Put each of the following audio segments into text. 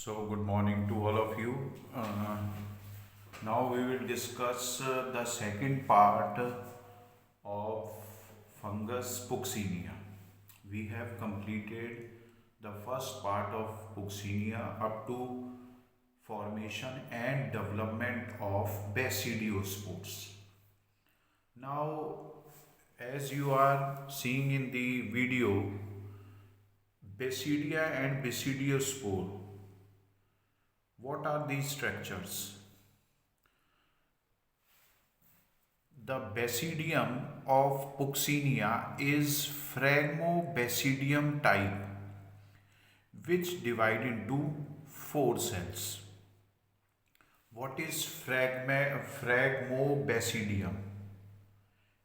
So, good morning to all of you. Now we will discuss the second part of fungus Puccinia. We have completed the first part of Puccinia up to formation and development of Basidiospores. Now, as you are seeing in the video, Basidia and Basidiospore, what are these structures? The basidium of Puccinia is Phragmobasidium type, which divide into four cells. What is Phragmobasidium?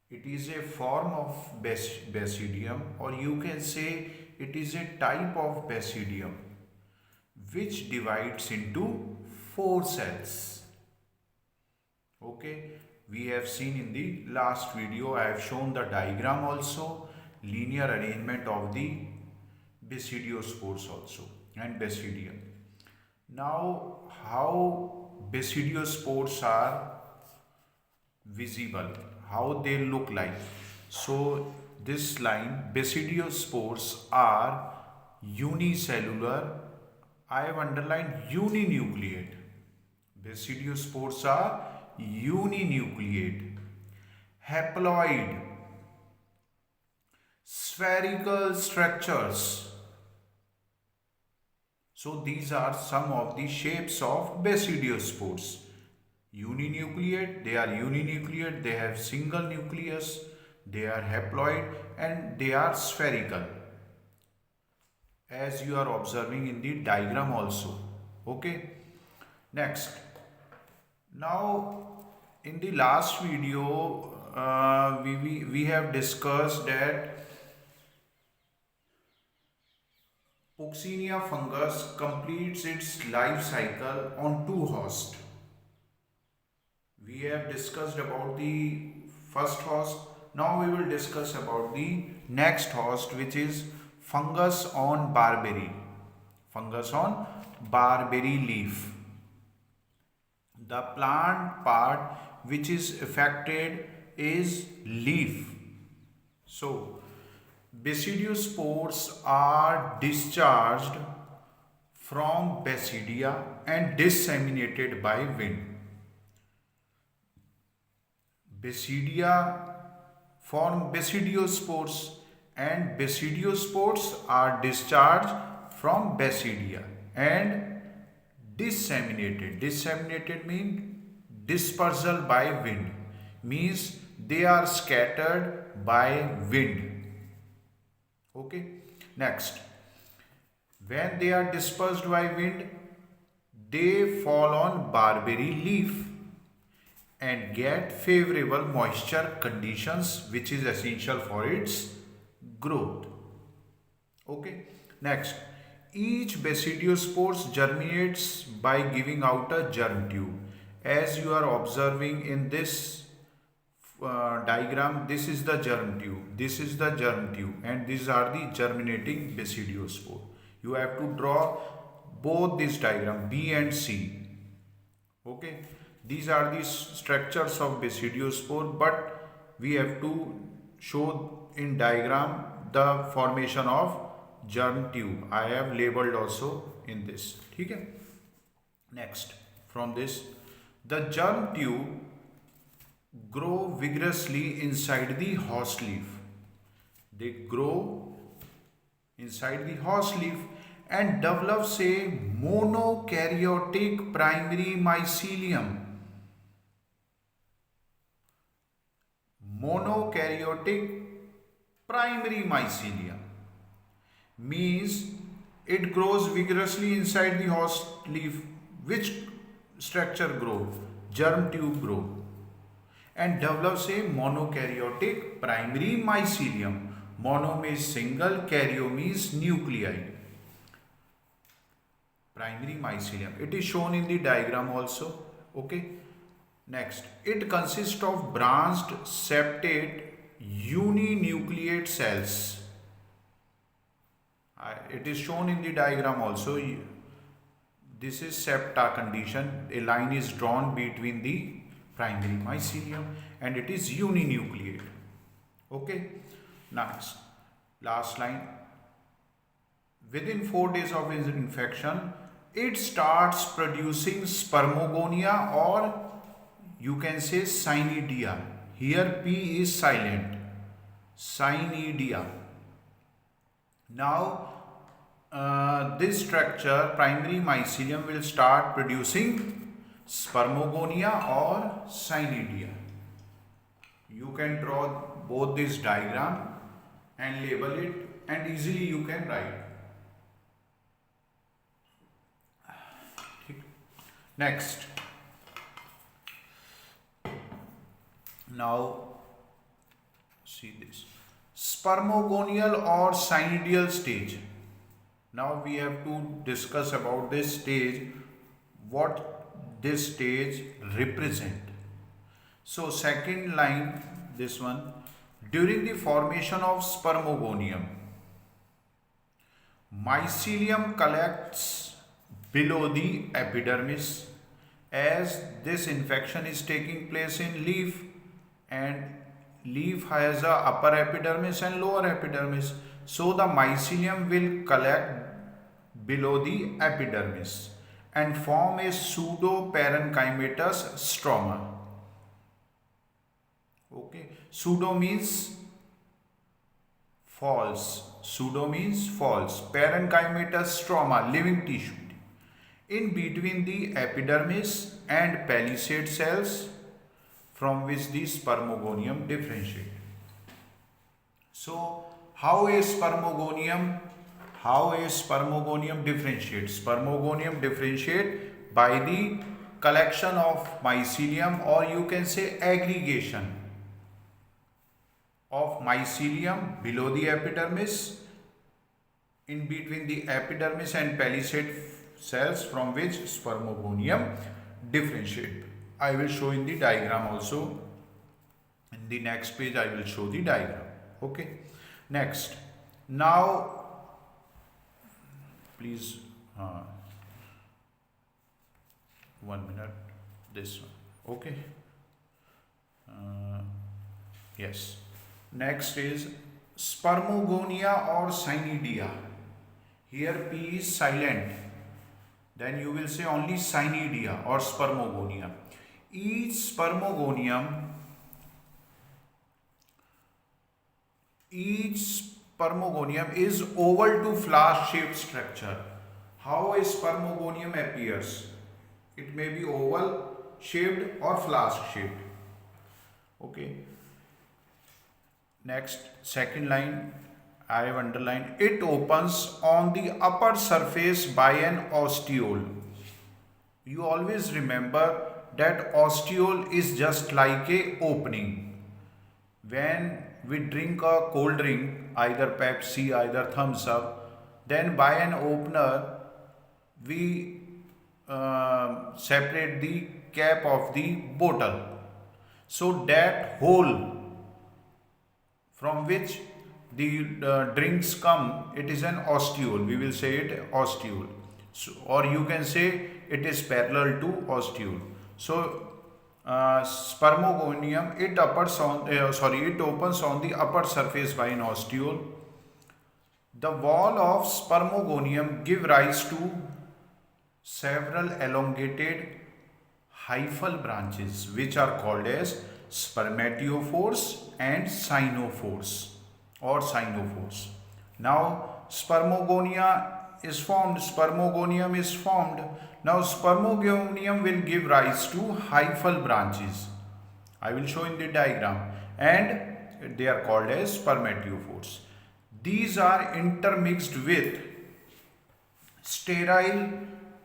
It is a form of basidium, or you can say it is a type of basidium which divides into four cells. Okay, we have seen in the last video, I have shown the diagram also, linear arrangement of the basidiospores also and basidium. Now, how basidiospores are visible, how they look like. So, this line, basidiospores are unicellular. I have underlined uninucleate. Basidiospores are uninucleate, haploid, spherical structures. So these are some of the shapes of basidiospores. Uninucleate, they are uninucleate, they have single nucleus, they are haploid and they are spherical, as you are observing in the diagram also. Okay, next. Now, in the last video, we have discussed that Puccinia fungus completes its life cycle on two hosts. We have discussed about the first host. Now we will discuss about the next host, which is fungus on barberry. Fungus on barberry leaf. The plant part which is affected is leaf. So, basidiospores are discharged from basidia and disseminated by wind. Basidia form basidiospores and basidiospores are discharged from basidia and disseminated. Disseminated means dispersal by wind, means they are scattered by wind. Okay, next, when they are dispersed by wind, they fall on barberry leaf and get favorable moisture conditions, which is essential for its growth. Okay, next, each basidiospores germinates by giving out a germ tube. As you are observing in this diagram, this is the germ tube, this is the germ tube, and these are the germinating basidiospore. You have to draw both this diagram B and C. Okay, these are the structures of basidiospore, but we have to show in diagram the formation of germ tube. I have labeled also in this. Okay. Next, from this, the germ tube grow vigorously inside the host leaf. They grow inside the host leaf and develops a monokaryotic primary mycelium. Monokaryotic primary mycelium means it grows vigorously inside the host leaf. Which structure grow? Germ tube grow and develops a monokaryotic primary mycelium. Mono means single, karyo means nuclei. Primary mycelium. It is shown in the diagram also. Okay. Next, it consists of branched septate uninucleate cells. It is shown in the diagram also. This is septa condition. A line is drawn between the primary mycelium and it is uninucleate. Okay. Next, last line. Within 4 days of its infection, it starts producing spermogonia, or you can say cynidia. Here P is silent. Cynidia. Now, this structure, primary mycelium, will start producing spermogonia or cynidia. You can draw both this diagram and label it, and easily you can write. Next, now see this spermogonial or cynidial stage. Now we have to discuss about this stage, what this stage represent. So second line, this one, during the formation of spermogonium, mycelium collects below the epidermis, as this infection is taking place in leaf, and leaf has a upper epidermis and lower epidermis. So the mycelium will collect below the epidermis and form a pseudoparenchymatous stroma. Okay, pseudo means false. Pseudo means false. Parenchymatous stroma, living tissue, in between the epidermis and palisade cells from which the spermogonium differentiate. So, how a spermogonium differentiates? Spermogonium differentiate by the collection of mycelium, or you can say aggregation of mycelium below the epidermis, in between the epidermis and palisade cells from which spermogonium differentiate. I will show in the diagram also. In the next page I will show the diagram. Okay. Next. Now please 1 minute. This one. Okay. Yes. Next is spermogonia or cynidia. Here P is silent. Then you will say only cynidia or spermogonia. Each spermogonium is oval to flask shaped structure. How a spermogonium appears? It may be oval shaped or flask shaped. Okay. Next, second line, I have underlined. It opens on the upper surface by an ostiole. You always remember that ostiole is just like a opening. When we drink a cold drink, either Pepsi, either Thumbs Up, then by an opener we separate the cap of the bottle. So that hole from which the drinks come, it is an ostiole. We will say it ostiole. So, or you can say it is parallel to ostiole. So spermogonium, it opens on the upper surface by an ostiole. The wall of spermogonium give rise to several elongated hyphal branches, which are called as spermatiophores and cyanophores or cyanophores. Now spermogonium is formed. Now spermogonium will give rise to hyphal branches. I will show in the diagram, and they are called as spermatiophores. These are intermixed with sterile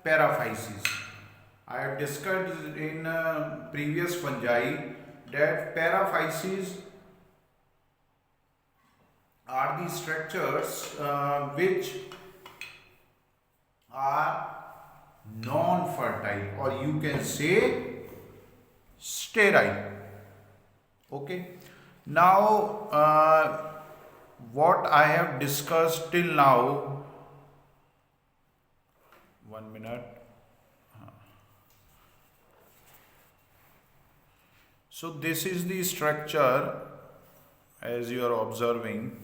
paraphyses. I have discussed in previous fungi that paraphyses are the structures which are non-fertile, or you can say sterile. Okay. Now what I have discussed till now, 1 minute. So this is the structure as you are observing.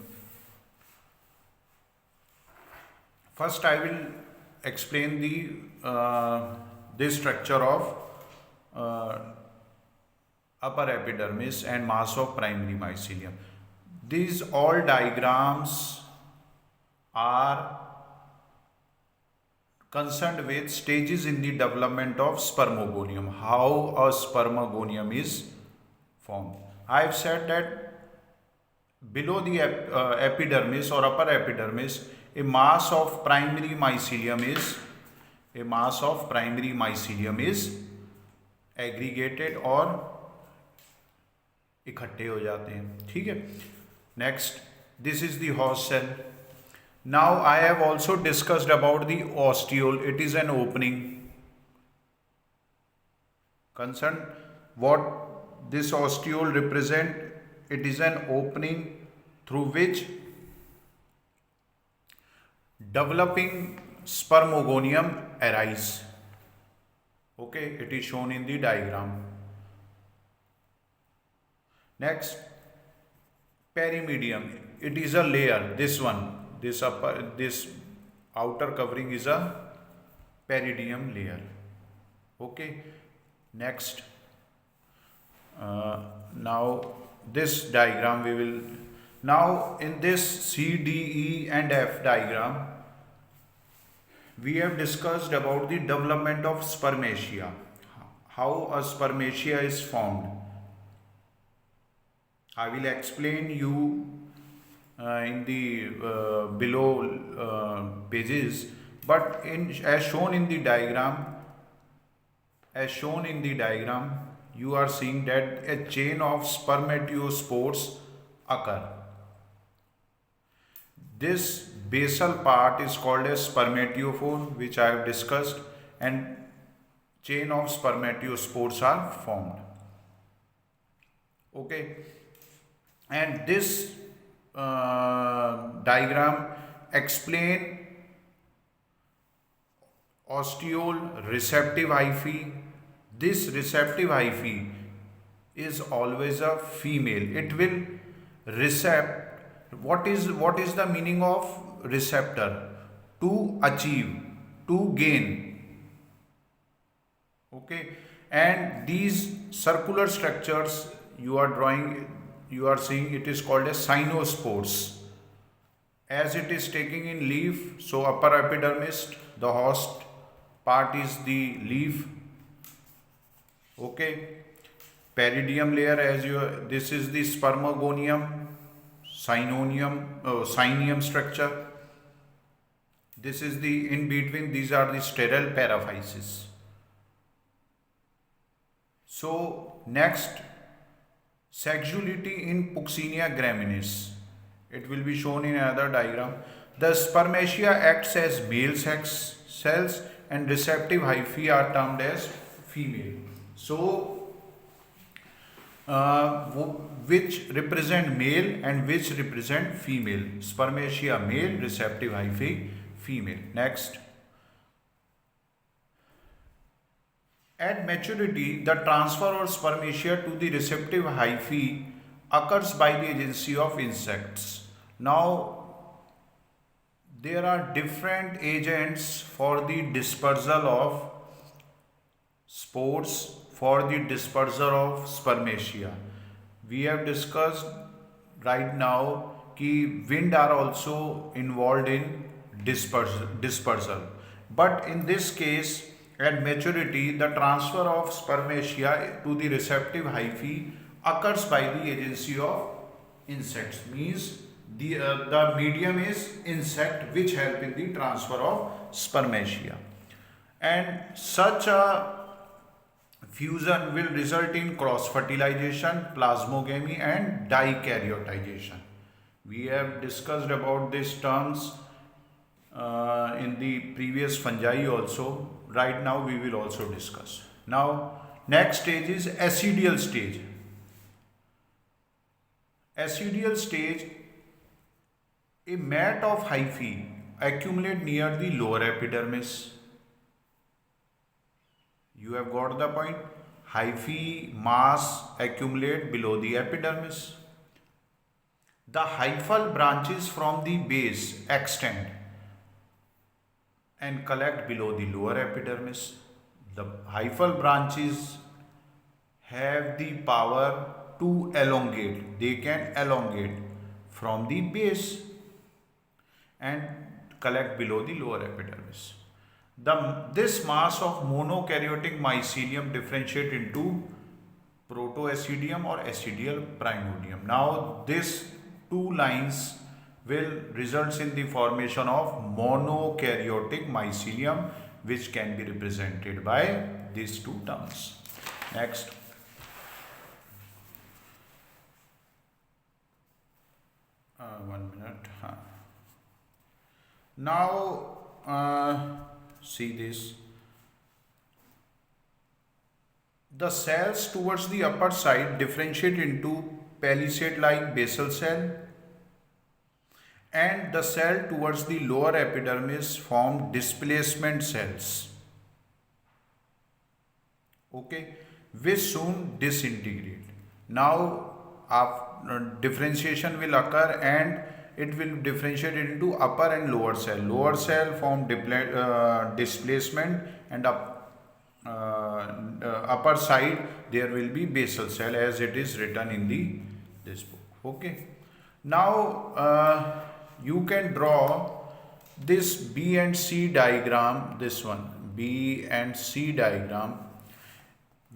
First, I will explain the this structure of uh, upper epidermis and mass of primary mycelium. These all diagrams are concerned with stages in the development of spermogonium, how a spermogonium is formed. I have said that below the epidermis or upper epidermis, a mass of primary mycelium is aggregated और इकट्ठे हो जाते हैं, ठीक है. Next, this is the host cell. Now I have also discussed about the ostiole. It is an opening. Concern what this ostiole represent? It is an opening through which developing spermogonium arise. Okay, it is shown in the diagram. Next, perimedium. It is a layer. This one. This outer covering is a peridium layer. Okay. Next, now this diagram we will, now in this C, D, E and F diagram we have discussed about the development of spermatia, how a spermatia is formed. I will explain you in the below pages, but as shown in the diagram, you are seeing that a chain of spermatospores occur. This basal part is called as spermatophore, which I have discussed, and chain of spermatospores are formed. Okay, and this diagram explain ostiole, receptive hyphae. This receptive hyphae is always a female. It will recept. What is the meaning of receptor? To achieve, to gain. Okay, and these circular structures you are seeing, it is called as cyanospores. As it is taking in leaf, so upper epidermis, the host part is the leaf. Okay, peridium layer, this is the spermogonium, cynium structure. This is the in between, these are the sterile paraphyses. So next, sexuality in Puccinia graminis. It will be shown in another diagram. The spermatia acts as male sex cells and receptive hyphae are termed as female. So, which represent male and which represent female. Spermatia male, receptive hyphae female. Next. At maturity, the transfer of spermatia to the receptive hyphae occurs by the agency of insects. Now, there are different agents for the dispersal of spores, for the dispersal of spermatia. We have discussed right now that wind are also involved in dispersal. But in this case, at maturity, the transfer of spermatia to the receptive hyphae occurs by the agency of insects. Means the medium is insect which help in the transfer of spermatia. And such a fusion will result in cross-fertilization, plasmogamy and dikaryoticization. We have discussed about these terms in the previous fungi also. Right now we will also discuss. Now next stage is acidial stage. Acidial stage, a mat of hyphae accumulate near the lower epidermis. You have got the point. Hyphae mass accumulate below the epidermis. The hyphal branches from the base extend and collect below the lower epidermis. The hyphal branches have the power to elongate. They can elongate from the base and collect below the lower epidermis. This mass of monokaryotic mycelium differentiate into protoascidium or ascidial primordium. Now this two lines will result in the formation of monokaryotic mycelium, which can be represented by these two terms. Next. One minute. Now see this. The cells towards the upper side differentiate into palisade-like basal cell, and the cell towards the lower epidermis form displacement cells, okay, which soon disintegrate. Now differentiation will occur and it will differentiate into upper and lower cell. Lower cell form displacement, and upper side there will be basal cell, as it is written in this book. Okay. Now you can draw this B and C diagram, this one B and C diagram,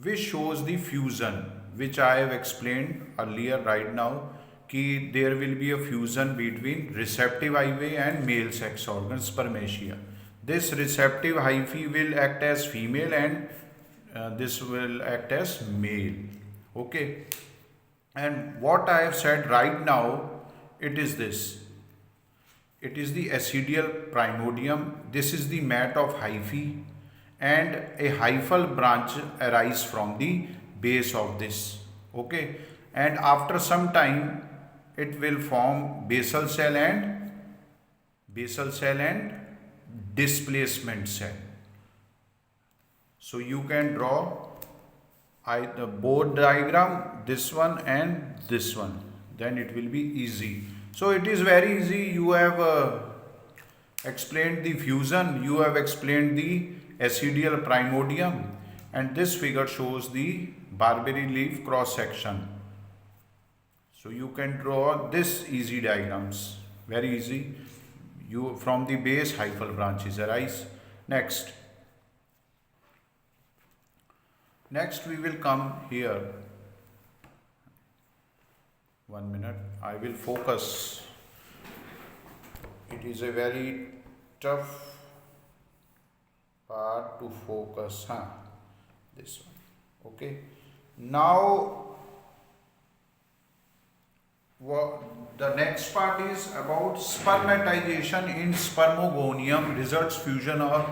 which shows the fusion, which I have explained earlier. Right now कि there will be a fusion between receptive hyphae and male sex organ spermatia. This receptive hyphae will act as female and this will act as male. Okay. And what I have said right now, it is this. It is the ascidial primordium. This is the mat of hyphae, and a hyphal branch arises from the base of this. Okay. And after some time, it will form basal cell and displacement cell. So you can draw the both diagram, this one and this one, then it will be easy. So it is very easy. You have explained the fusion, you have explained the ascidial primordium, and this figure shows the barberry leaf cross section. So you can draw this easy diagrams, very easy. You from the base hyphal branches arise. Next we will come here. 1 minute, I will focus. It is a very tough part to focus. This one. Okay. Now the next part is about spermatization in spermogonium results fusion of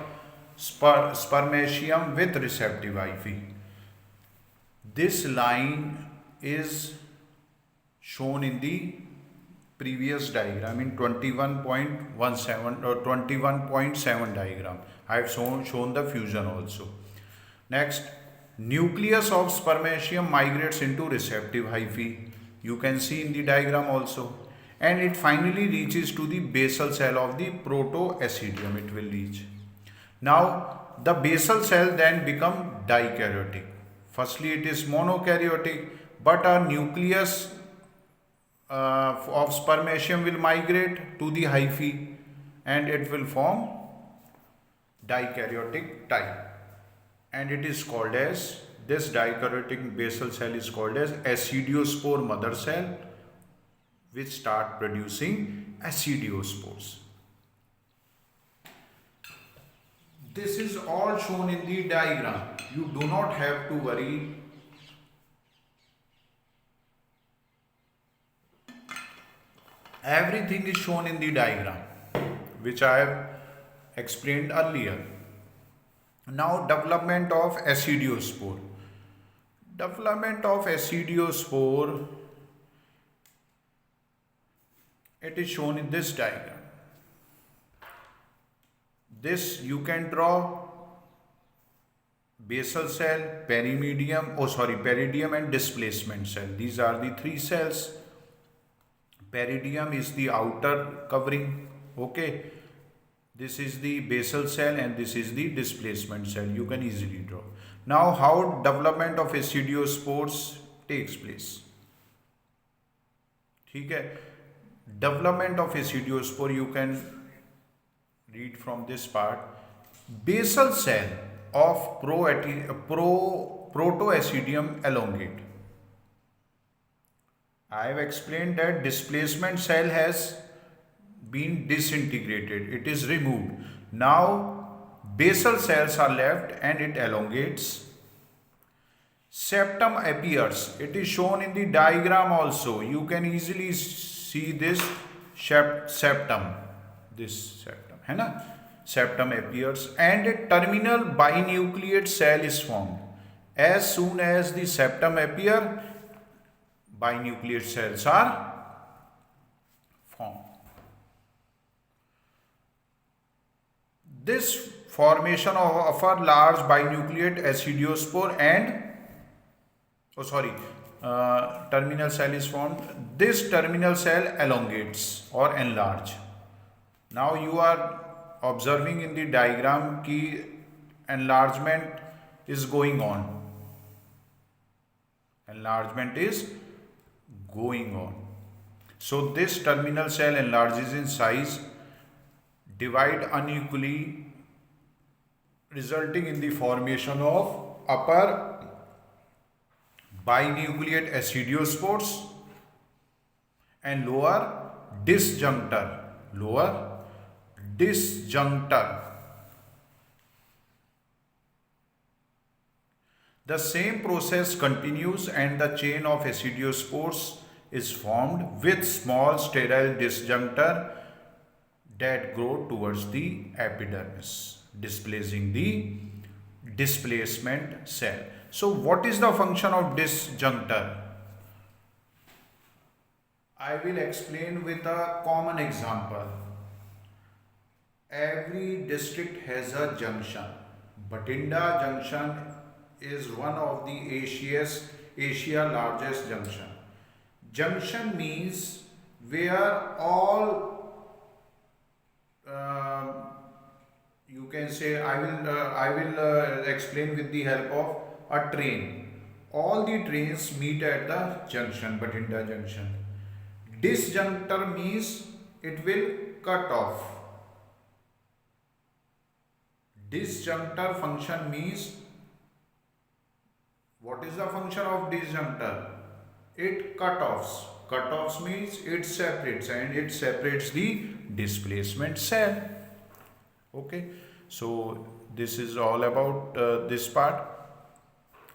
spermaceum with receptive hyphae. This line is shown in the previous diagram in 21.17 or 21.7 diagram. I have shown the fusion also. Next, nucleus of spermaceum migrates into receptive hyphae. You can see in the diagram also, and it finally reaches to the basal cell of the protoascidium. It will reach. Now the basal cell then become dikaryotic. Firstly it is monokaryotic, but a nucleus of spermaceum will migrate to the hyphae and it will form dikaryotic type, and it is called as, this dikaryotic basal cell is called as acidiospore mother cell, which start producing acidiospores. This is all shown in the diagram. You do not have to worry. Everything is shown in the diagram, which I have explained earlier. Now development of acidiospore. Development of acidiospore, it is shown in this diagram. This you can draw basal cell, peridium and displacement cell. These are the three cells. Peridium is the outer covering. Okay. This is the basal cell and this is the displacement cell. You can easily draw. Now, how development of ascidiospores takes place? ठीक है. Development of acidiospore you can read from this part. Basal cell of Protoacidium elongate. I have explained that displacement cell has been disintegrated. It is removed. Now basal cells are left and it elongates. Septum appears. It is shown in the diagram also. You can easily see this septum. This septum, है ना? Septum appears and a terminal binucleate cell is formed. As soon as the septum appear, binucleate cells are formed. This formation of a large binucleate acidiospore and terminal cell is formed. This terminal cell elongates or enlarge. Now you are observing in the diagram कि enlargement is going on. Enlargement is going on. So this terminal cell enlarges in size, divide unequally, resulting in the formation of upper binucleate acidiospores and lower disjunctor. The same process continues and the chain of acidiospores is formed with small sterile disjunctor that grow towards the epidermis, displacing the displacement cell. So what is the function of disjunctor? I will explain with a common example. Every district has a junction. Bathinda junction is one of the Asia largest junction. Junction means where all you can say, I will explain with the help of a train. All the trains meet at the junction, Bathinda junction. Disjunctor means it will cut off. Disjunctor function means, what is the function of disjunctor? It cut-offs. Cut-offs means it separates and it separates the displacement cell. Okay, so this is all about this part.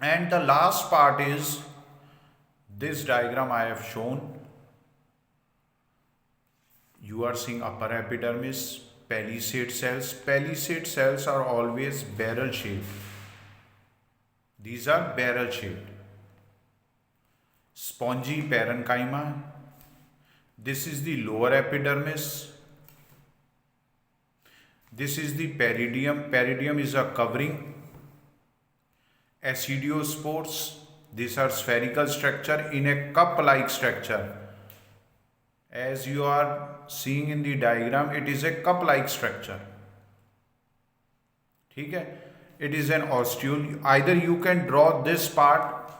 And the last part is this diagram I have shown. You are seeing upper epidermis, palisade cells. Palisade cells are always barrel shaped. These are barrel shaped. Spongy parenchyma. This is the lower epidermis. This is the peridium. Peridium is a covering. Acidiospores. These are spherical structure in a cup-like structure. As you are seeing in the diagram, it is a cup-like structure. ठीक है? It is an ostiole. Either you can draw this part,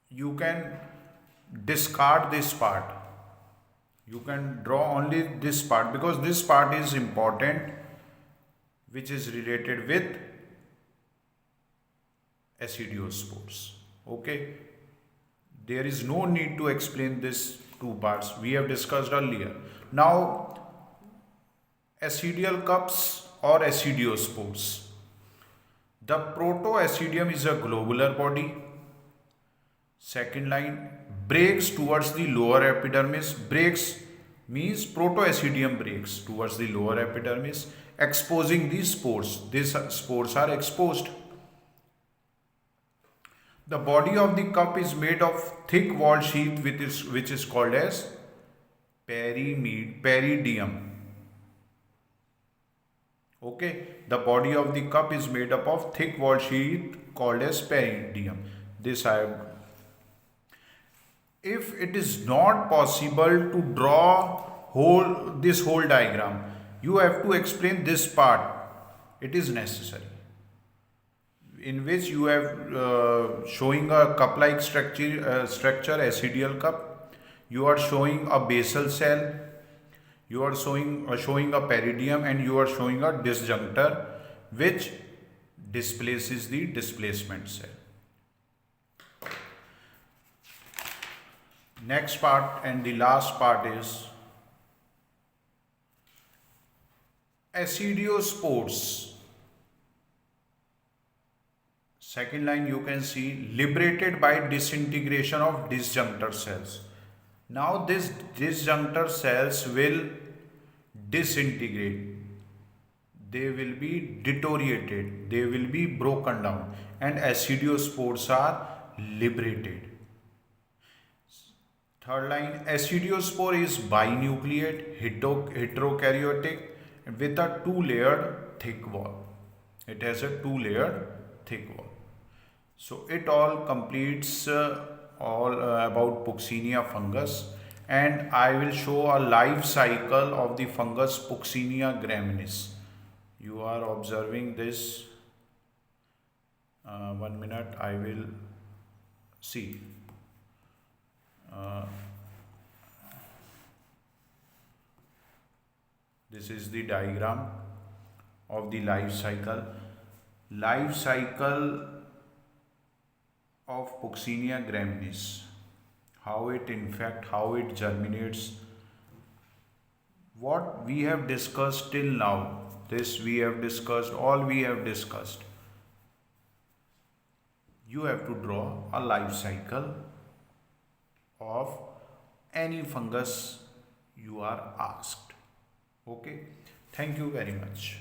you can discard this part. You can draw only this part because this part is important, which is related with acidiospores. Okay, there is no need to explain this two parts. We have discussed earlier. Now, acidial cups or acidiospores. The protoacidium is a globular body. Second line, breaks towards the lower epidermis. Breaks means protoacidium breaks towards the lower epidermis, exposing these spores. These spores are exposed. The body of the cup is made of thick walled sheath which is called as peridium. Okay, the body of the cup is made up of thick wall sheath called as peridium. This I have. If it is not possible to draw whole diagram, you have to explain this part. It is necessary, in which you have showing a cup like structure acidial cup. You are showing a basal cell. You are showing a peridium, and you are showing a disjunctor which displaces the displacement cell. Next part and the last part is acidiospores. Second line you can see liberated by disintegration of disjunctor cells. Now this disjunctor cells will disintegrate. They will be deteriorated. They will be broken down, and acidiospores are liberated. Third line, acidiospore is binucleate, heterokaryotic with a two-layered thick wall. It has a two-layered thick wall. So it all completes all about Puccinia fungus, and I will show a life cycle of the fungus Puccinia graminis. You are observing this. 1 minute, I will see. Uh, this is the diagram of the life cycle. Life cycle of Puccinia graminis. How it infects, how it germinates. What we have discussed till now, this we have discussed, all we have discussed. You have to draw a life cycle of any fungus you are asked. Okay, thank you very much.